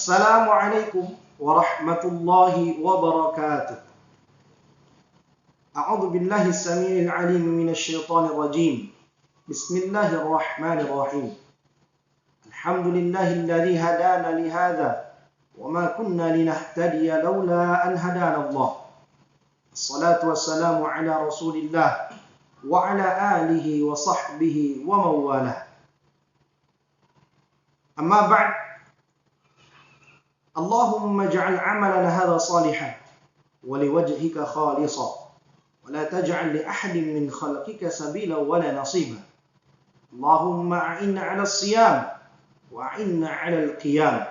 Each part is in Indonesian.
Assalamualaikum warahmatullahi wabarakatuh. A'udzu billahi as-sami'il 'alim minasy syaithanir rajim. Bismillahirrahmanirrahim. Alhamdulillahilladzi hadana li hadza wa ma kunna linahtadiya laula an hadana Allah. Assalatu wassalamu ala Rasulillah wa ala alihi wa sahbihi wa mawalah. Amma ba'd. Allahumma ij'al 'amalana hadha salihan wa liwajhika khalisan wa la taj'al li ahadin min khalqika sabila wa la nasiba. Allahumma a'inna 'ala as-siyam wa a'inna 'ala al-qiyam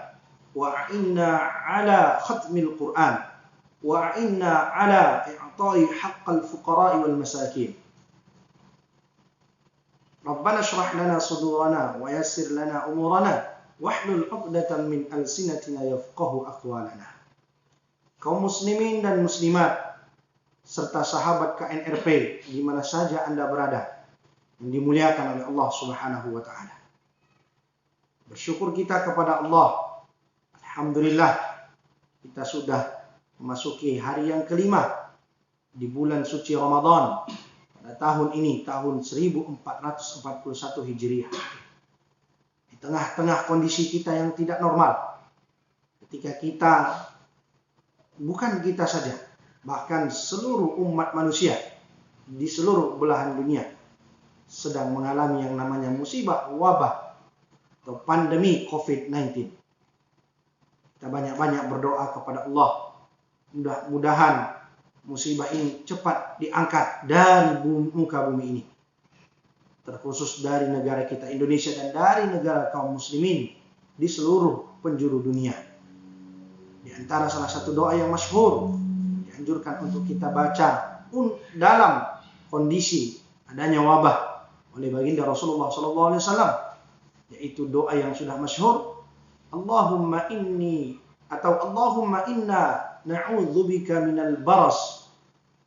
wa a'inna 'ala khatmil Qur'an wa a'inna 'ala i'ta'i haqqal fuqara'i wal masakin. Rabbana shrah lana sudurana wa yassir lana umurana wahlul 'uqdatam min alsinatina yafqahu aqwalana. Kaum muslimin dan muslimat serta sahabat KNRP di mana saja Anda berada yang dimuliakan oleh Allah Subhanahu wa taala. Bersyukur kita kepada Allah. Alhamdulillah kita sudah memasuki hari yang kelima di bulan suci Ramadan pada tahun ini, tahun 1441 Hijriah. Tengah-tengah kondisi kita yang tidak normal, ketika kita, bukan kita saja, bahkan seluruh umat manusia di seluruh belahan dunia sedang mengalami yang namanya musibah wabah atau pandemi COVID-19. Kita banyak-banyak berdoa kepada Allah, mudah-mudahan musibah ini cepat diangkat dari muka bumi ini, terkhusus dari negara kita Indonesia dan dari negara kaum muslimin di seluruh penjuru dunia. Di antara salah satu doa yang masyhur dianjurkan untuk kita baca dalam kondisi adanya wabah oleh baginda Rasulullah SAW, yaitu doa yang sudah masyhur, Allahumma inna na'udzubika minal baras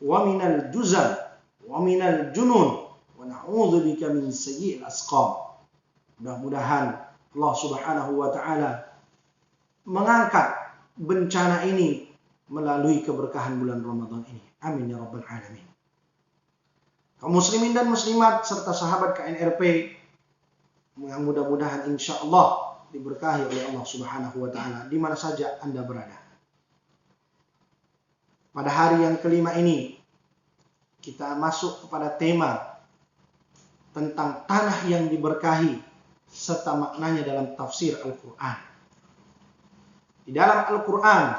wa minal juzam wa minal junun na'udzubika min sayyi'il asqam. Mudah-mudahan Allah Subhanahu wa taala mengangkat bencana ini melalui keberkahan bulan Ramadan ini. Amin ya rabbal alamin. Kaum muslimin dan muslimat serta sahabat KNRP yang mudah-mudahan insyaallah diberkahi oleh Allah Subhanahu wa taala di mana saja Anda berada. Pada hari yang kelima ini kita masuk kepada tema tentang tanah yang diberkahi serta maknanya dalam tafsir Al-Quran. Di dalam Al-Quran,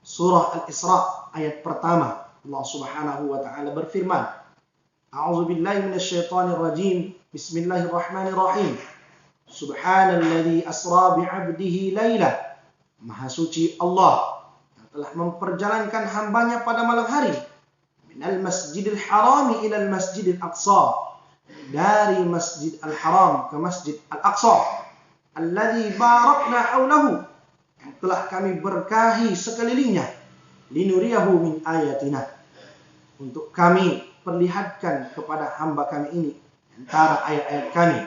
surah Al-Isra ayat pertama, Allah Subhanahu wa taala berfirman, A'udzu billahi minasyaitonir rajim. Bismillahirrahmanirrahim. Subhanalladzi asra bi'abdihi laila. Maha suci Allah yang telah memperjalankan hambanya pada malam hari minal masjidil harami ilal masjidil aqsa, dari Masjid Al-Haram ke Masjid Al-Aqsa, alladzi barakna haulahu, yang telah kami berkahi sekelilingnya, linuriyahu min ayatina, untuk kami perlihatkan kepada hamba kami ini antara ayat-ayat kami.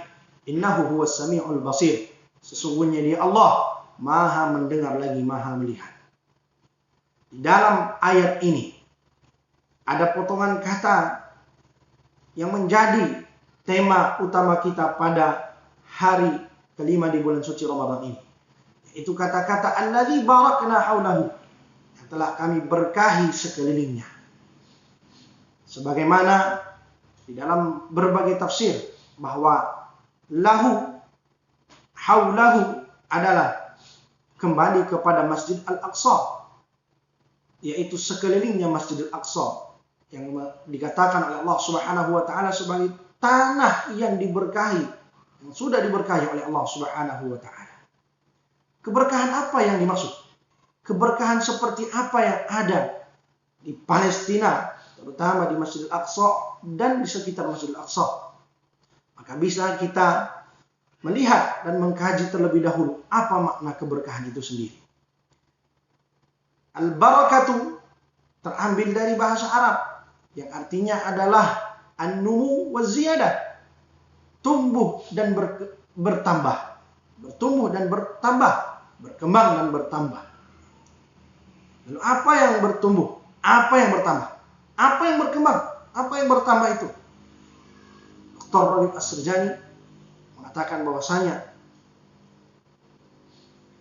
Innahu huwas samiul basir, sesungguhnya dia Allah maha mendengar lagi maha melihat. Di dalam ayat ini ada potongan kata yang menjadi tema utama kita pada hari kelima di bulan suci Ramadan ini, yaitu kata-kata alladzi barakna haulahu, yang telah kami berkahi sekelilingnya. Sebagaimana di dalam berbagai tafsir bahwa lahu, haulahu adalah kembali kepada Masjid Al-Aqsa, yaitu sekelilingnya Masjid Al-Aqsa yang dikatakan oleh Allah Subhanahu wa taala sebagai tanah yang diberkahi, yang sudah diberkahi oleh Allah Subhanahu wa taala. Keberkahan apa yang dimaksud? Keberkahan seperti apa yang ada di Palestina, terutama di Masjid Al-Aqsa dan di sekitar Masjid Al-Aqsa? Maka bisa kita melihat dan mengkaji terlebih dahulu apa makna keberkahan itu sendiri. Al-barakatu terambil dari bahasa Arab yang artinya adalah an-numu wa ziyadah, tumbuh dan bertambah, bertumbuh dan bertambah, berkembang dan bertambah. Lalu apa yang bertumbuh? Apa yang bertambah? Apa yang berkembang? Apa yang bertambah itu? Dr. Raghib As-Sirjani mengatakan bahwasanya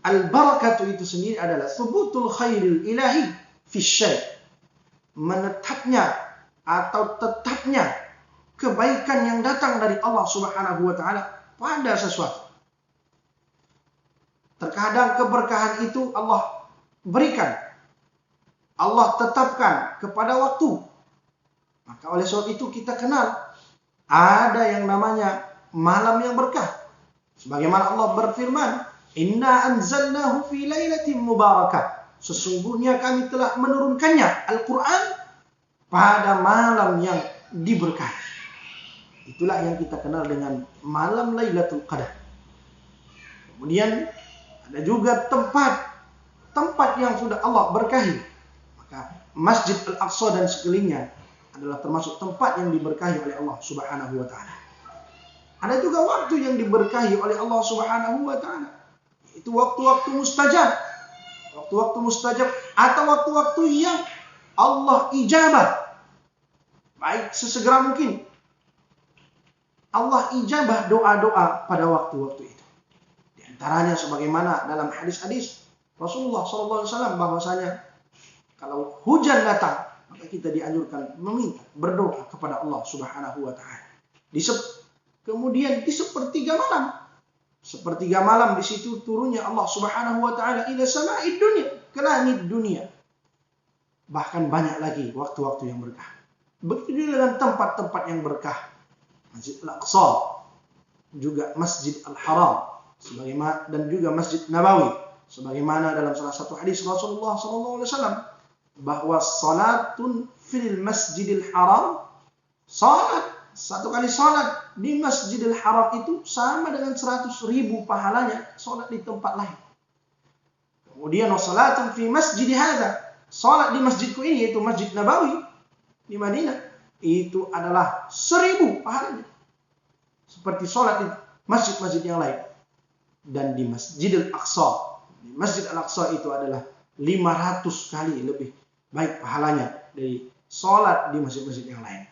al-barakatu itu sendiri adalah thubutul khairil ilahi fi syai', menetapnya atau tetapnya kebaikan yang datang dari Allah Subhanahu wa taala pada sesuatu. Terkadang keberkahan itu Allah berikan, Allah tetapkan kepada waktu. Maka oleh sebab itu kita kenal ada yang namanya malam yang berkah. Sebagaimana Allah berfirman, "Inna anzalnahu fi lailatin mubarakah." Sesungguhnya kami telah menurunkannya Al-Quran pada malam yang diberkahi. Itulah yang kita kenal dengan malam Lailatul Qadar. Kemudian ada juga tempat yang sudah Allah berkahi. Maka Masjid Al-Aqsa dan sekelilingnya adalah termasuk tempat yang diberkahi oleh Allah Subhanahu wa taala. Ada juga waktu yang diberkahi oleh Allah Subhanahu wa taala. Itu waktu-waktu mustajab. Waktu-waktu mustajab atau waktu-waktu yang Allah ijabah. Baik sesegera mungkin. Allah ijabah doa-doa pada waktu-waktu itu. Di antaranya sebagaimana dalam hadis-hadis Rasulullah SAW bahwasanya kalau hujan datang, maka kita dianjurkan meminta, berdoa kepada Allah Subhanahu wa taala. Kemudian di sepertiga malam. Sepertiga malam di situ turunnya Allah Subhanahu wa taala ila sama'id dunya, ke langit dunia. Bahkan banyak lagi waktu-waktu yang berkah. Begitu juga dengan tempat-tempat yang berkah. Masjid Al-Aqsa, juga Masjid Al-Haram, sebagaimana dan juga Masjid Nabawi, sebagaimana dalam salah satu hadis Rasulullah SAW bahwa salatun fil Masjidil Haram, satu kali salat di Masjidil Haram itu sama dengan 100.000 pahalanya salat di tempat lain. Kemudian salatun fi masjid hadza, salat di masjidku ini yaitu Masjid Nabawi di Madinah, itu adalah 1.000 pahalanya. Seperti sholat di masjid-masjid yang lain. Dan di Masjid Al-Aqsa, di Masjid Al-Aqsa itu adalah 500 kali lebih baik pahalanya dari sholat di masjid-masjid yang lain.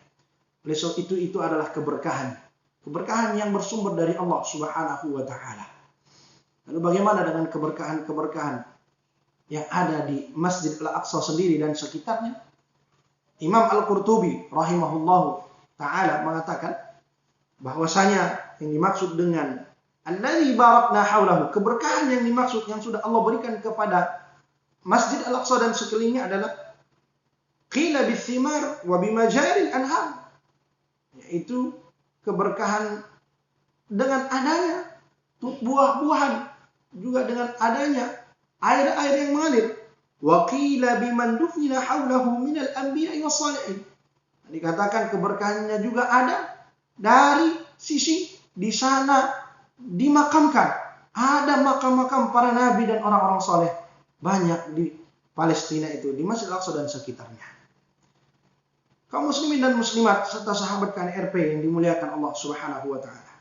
Oleh sebab itu adalah keberkahan. Keberkahan yang bersumber dari Allah Subhanahu wa ta'ala. Lalu bagaimana dengan keberkahan-keberkahan yang ada di Masjid Al-Aqsa sendiri dan sekitarnya? Imam Al-Qurtubi rahimahullahu ta'ala mengatakan bahwasanya yang dimaksud dengan alladzi barakna haulahu, keberkahan yang dimaksud yang sudah Allah berikan kepada Masjid Al-Aqsa dan sekelilingnya adalah qila bithimar wa bimajaril anhar, yaitu keberkahan dengan adanya buah-buahan, juga dengan adanya air-air yang mengalir. Wa qila biman dufina haulahu minal anbiya'i wassalihin. Dikatakan keberkahannya juga ada dari sisi di sana dimakamkan. Ada makam-makam para nabi dan orang-orang soleh. Banyak di Palestina itu, di Masjid Al-Aqsa dan sekitarnya. Kaum muslimin dan muslimat serta sahabat KNRP yang dimuliakan Allah Subhanahu wa taala.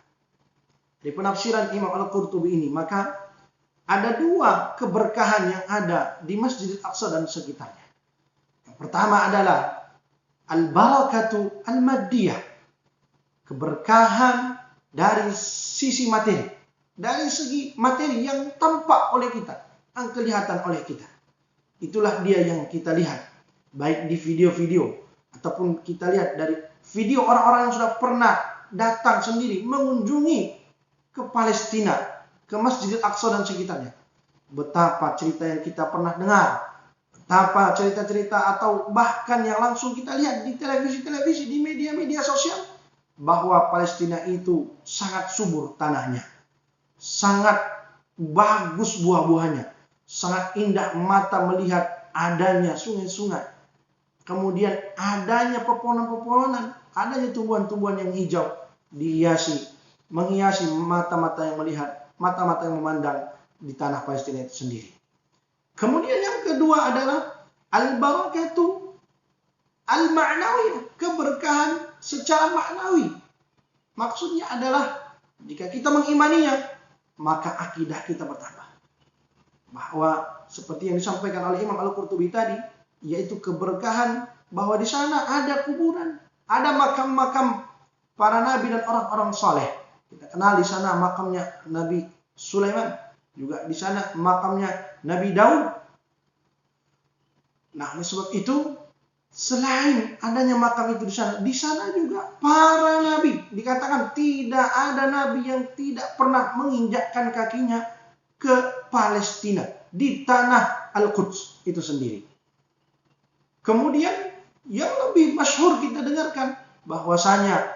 Di penafsiran Imam Al-Qurtubi ini, maka ada dua keberkahan yang ada di Masjid Al-Aqsa dan sekitarnya. Yang pertama adalah al-barakatu al-maddiyah. Keberkahan dari sisi materi. Dari segi materi yang tampak oleh kita, yang kelihatan oleh kita. Itulah dia yang kita lihat. Baik di video-video, ataupun kita lihat dari video orang-orang yang sudah pernah datang sendiri mengunjungi ke Palestina, ke Masjid Al-Aqsa dan sekitarnya. Betapa cerita yang kita pernah dengar, betapa cerita-cerita atau bahkan yang langsung kita lihat di televisi-televisi, di media-media sosial, bahwa Palestina itu sangat subur tanahnya, sangat bagus buah-buahnya, sangat indah mata melihat adanya sungai-sungai, kemudian adanya pepohonan-pepohonan, adanya tumbuhan-tumbuhan yang hijau, menghiasi mata-mata yang melihat, mata-mata yang memandang di tanah Palestina itu sendiri. Kemudian yang kedua adalah al-barakatu al-ma'nawiyah, keberkahan secara maknawi. Maksudnya adalah jika kita mengimaninya, maka akidah kita bertambah. bahwa seperti yang disampaikan oleh Imam Al-Qurtubi tadi, yaitu keberkahan bahwa di sana ada kuburan, ada makam-makam para nabi dan orang-orang saleh. Kita kenal di sana makamnya Nabi Sulaiman, juga di sana makamnya Nabi Daud. Nah, oleh sebab itu, selain adanya makam itu di sana juga para nabi, dikatakan tidak ada nabi yang tidak pernah menginjakkan kakinya ke Palestina, di tanah Al-Quds itu sendiri. Kemudian yang lebih masyhur kita dengarkan bahwasanya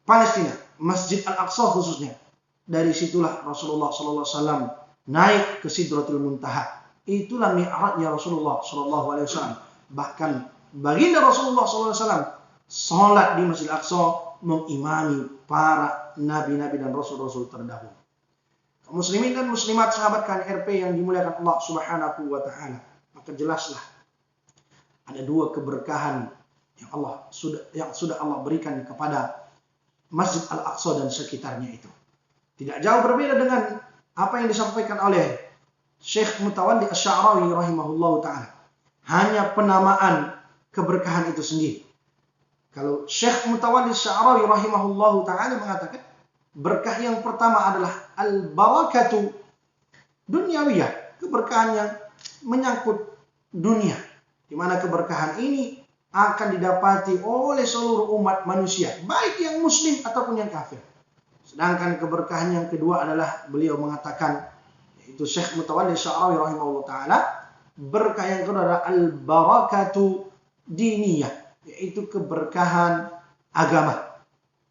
Palestina, Masjid Al-Aqsa khususnya, dari situlah Rasulullah SAW naik ke Sidratul Muntaha. Itulah mi'rajnya Rasulullah SAW. Bahkan baginda Rasulullah SAW sholat di Masjid Al-Aqsa mengimami para nabi-nabi dan rasul-rasul terdahulu. Muslimin dan muslimat sahabat KNRP yang dimuliakan Allah Subhanahu wa taala, maka jelaslah ada dua keberkahan yang sudah Allah berikan kepada Masjid Al-Aqsa dan sekitarnya itu. Tidak jauh berbeda dengan apa yang disampaikan oleh Syekh Mutawalli Asy-Sya'rawi rahimahullahu taala. Hanya penamaan keberkahan itu sendiri. Kalau Syekh Mutawalli Asy-Sya'rawi rahimahullahu taala mengatakan berkah yang pertama adalah al-barakatu dunyawiyah, keberkahan yang menyangkut dunia, di mana keberkahan ini akan didapati oleh seluruh umat manusia, baik yang muslim ataupun yang kafir. Sedangkan keberkahan yang kedua adalah beliau mengatakan, yaitu Syekh Mutawalli Asy-Sya'rawi rahimahullah taala, berkah yang kedua adalah al-barakatu diniyah, yaitu keberkahan agama.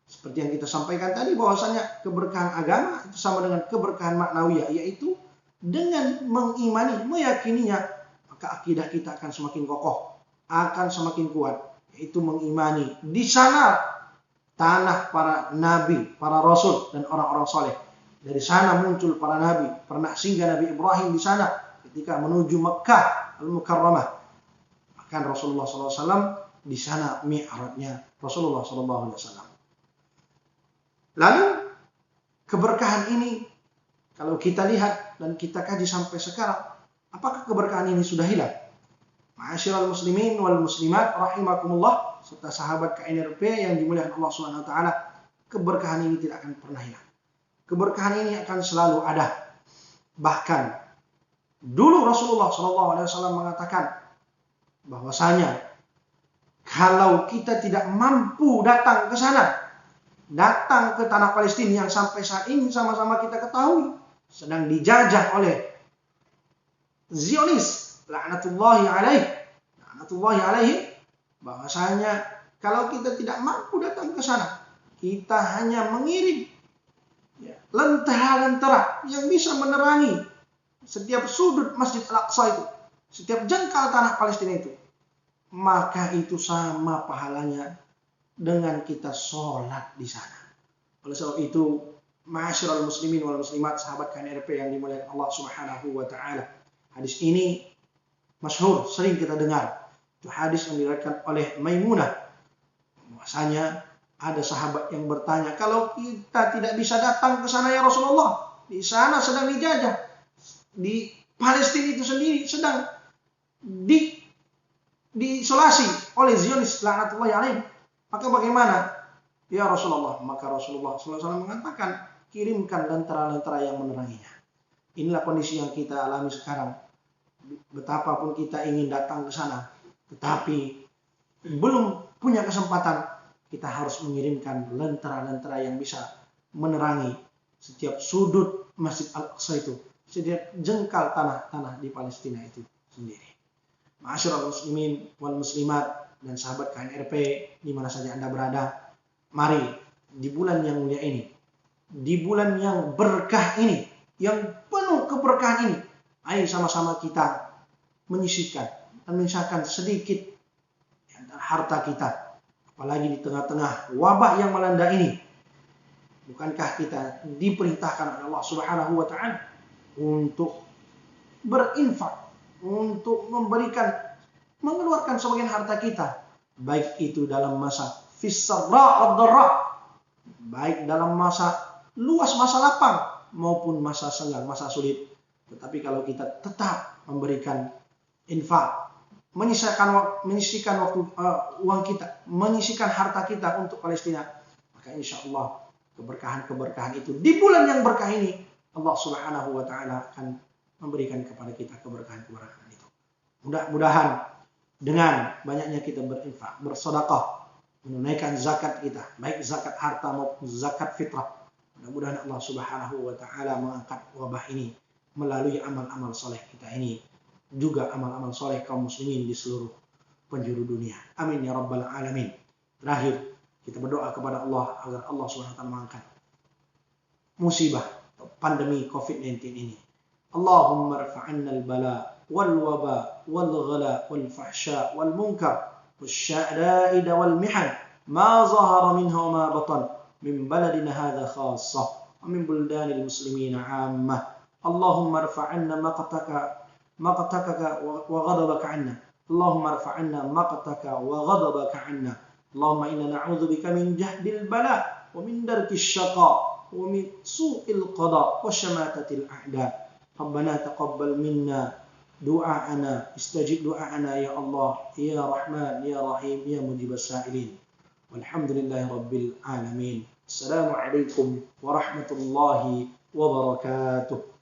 Seperti yang kita sampaikan tadi, bahwasanya keberkahan agama itu sama dengan keberkahan maknawiyah, yaitu dengan mengimani, meyakininya, maka akidah kita akan semakin kokoh, akan semakin kuat, yaitu mengimani di sana tanah para nabi, para rasul dan orang-orang soleh. Dari sana muncul para nabi. Pernah singgah Nabi Ibrahim di sana ketika menuju Mekkah Al-Mukarramah. Bahkan Rasulullah SAW di sana mi'rajnya Rasulullah SAW. Lalu keberkahan ini kalau kita lihat dan kita kaji sampai sekarang, apakah keberkahan ini sudah hilang? Ma'asyiral muslimin wal muslimat rahimakumullah, serta sahabat KNRP yang dimuliakan Allah Subhanahu wa taala, keberkahan ini tidak akan pernah hilang. Keberkahan ini akan selalu ada. Bahkan dulu Rasulullah SAW mengatakan bahwasanya kalau kita tidak mampu datang ke sana, datang ke tanah Palestina yang sampai saat ini sama-sama kita ketahui sedang dijajah oleh Zionis, laknatullahi alaihi, bahwasanya kalau kita tidak mampu datang ke sana, kita hanya mengirim lentera-lentera yang bisa menerangi setiap sudut Masjid Al-Aqsa itu, setiap jengkal tanah Palestina itu, maka itu sama pahalanya dengan kita sholat di sana. Oleh sebab itu, ma'asyiral muslimin wal muslimat, sahabat KNRP yang dimuliakan Allah Subhanahu wa taala, hadis ini masyhur, sering kita dengar. Itu hadis yang diriwayatkan oleh Maimunah. Bahwasanya ada sahabat yang bertanya, kalau kita tidak bisa datang ke sana ya Rasulullah, di sana sedang dijajah, di Palestina itu sendiri sedang diisolasi oleh Zionis laknatullahi alaihi, maka bagaimana ya Rasulullah? Maka Rasulullah SAW mengatakan, kirimkan lentera-lentera yang meneranginya. Inilah kondisi yang kita alami sekarang. Betapapun kita ingin datang ke sana, tetapi belum punya kesempatan, kita harus mengirimkan lentera-lentera yang bisa menerangi setiap sudut Masjid Al-Aqsa itu, setiap jengkal tanah di Palestina itu sendiri. Ma'asyiral muslimin wal muslimat dan sahabat KNRP di mana saja Anda berada, mari di bulan yang mulia ini, di bulan yang berkah ini, yang penuh keberkahan ini, ayo sama-sama kita menyisihkan dan menyisakan sedikit antara harta kita, apalagi di tengah-tengah wabah yang melanda ini. Bukankah kita diperintahkan oleh Allah Subhanahu wa taala untuk berinfak, untuk mengeluarkan sebagian harta kita, baik itu dalam masa fisarra ad-dharra, baik dalam masa luas, masa lapang, maupun masa senggang, masa sulit. Tetapi kalau kita tetap memberikan infak, menyisihkan waktu uang kita, menyisihkan harta kita untuk Palestina, maka insya Allah keberkahan-keberkahan itu di bulan yang berkah ini Allah Subhanahu wa taala akan memberikan kepada kita keberkahan-keberkahan itu. Mudah-mudahan dengan banyaknya kita berinfak, bersedekah, menunaikan zakat kita, baik zakat harta maupun zakat fitrah, mudah-mudahan Allah Subhanahu wa taala mengangkat wabah ini melalui amal-amal soleh kita ini, juga amal-amal soleh kaum muslimin di seluruh penjuru dunia. Amin ya rabbal alamin. Terakhir, kita berdoa kepada Allah agar Allah SWT mengangkat musibah pandemi COVID-19 ini. Allahumma rfa'anna al-bala wal waba wal ghala wal fahsya wal munkar wal sya'da'id wal mihan ma zahara minha wa ma batan min baladina hadha khassah wa min buldanil muslimina 'ammah. Allahumma rfa'anna maqtaka wa ghadabaka 'anna. Allahumma rfa'anna maqtaka wa ghadabaka 'anna. Allahumma inna na'udzubika min jahdil bala wa min darkis syaqa wa min su'il qada wa syamatatil a'da. Rabbana taqabbal minna du'a'ana, istajib du'a'ana ya Allah, ya Rahman, ya Rahim, ya mujibas sa'ilin. Walhamdulillahi rabbil alamin. Assalamualaikum warahmatullahi wabarakatuh.